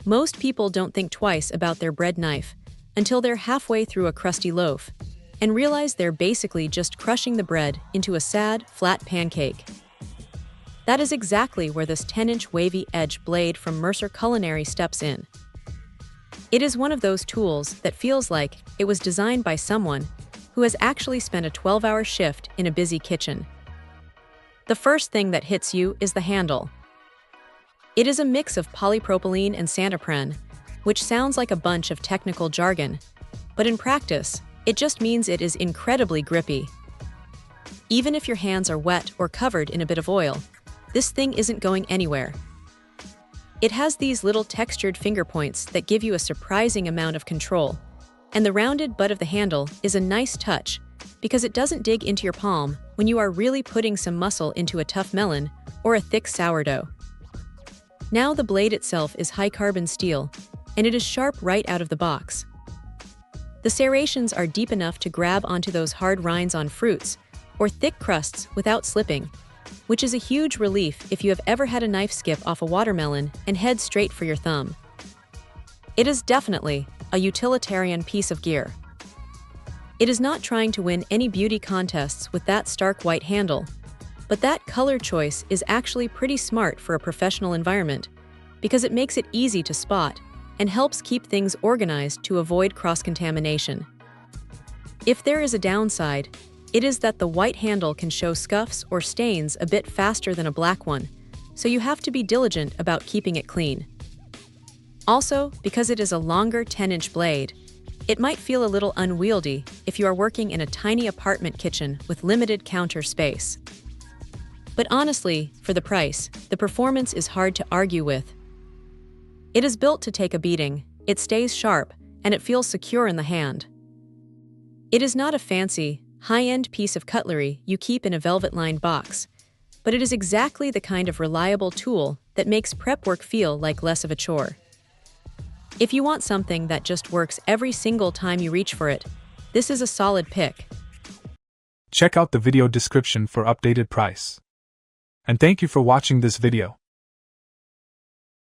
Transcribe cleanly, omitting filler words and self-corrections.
Most people don't think twice about their bread knife until they're halfway through a crusty loaf and realize they're basically just crushing the bread into a sad, flat pancake. That is exactly where this 10-inch wavy edge blade from Mercer Culinary steps in. It is one of those tools that feels like it was designed by someone who has actually spent a 12-hour shift in a busy kitchen. The first thing that hits you is the handle. It is a mix of polypropylene and Santapren, which sounds like a bunch of technical jargon, but in practice, it just means it is incredibly grippy. Even if your hands are wet or covered in a bit of oil, this thing isn't going anywhere. It has these little textured finger points that give you a surprising amount of control, and the rounded butt of the handle is a nice touch because it doesn't dig into your palm when you are really putting some muscle into a tough melon or a thick sourdough. Now the blade itself is high-carbon steel, and it is sharp right out of the box. The serrations are deep enough to grab onto those hard rinds on fruits or thick crusts without slipping, which is a huge relief if you have ever had a knife skip off a watermelon and head straight for your thumb. It is definitely a utilitarian piece of gear. It is not trying to win any beauty contests with that stark white handle, but that color choice is actually pretty smart for a professional environment because it makes it easy to spot and helps keep things organized to avoid cross-contamination. If there is a downside, it is that the white handle can show scuffs or stains a bit faster than a black one, so you have to be diligent about keeping it clean. Also, because it is a longer 10-inch blade, it might feel a little unwieldy if you are working in a tiny apartment kitchen with limited counter space. But honestly, for the price, the performance is hard to argue with. It is built to take a beating, it stays sharp, and it feels secure in the hand. It is not a fancy, high-end piece of cutlery you keep in a velvet-lined box, but it is exactly the kind of reliable tool that makes prep work feel like less of a chore. If you want something that just works every single time you reach for it, this is a solid pick. Check out the video description for updated price. And thank you for watching this video.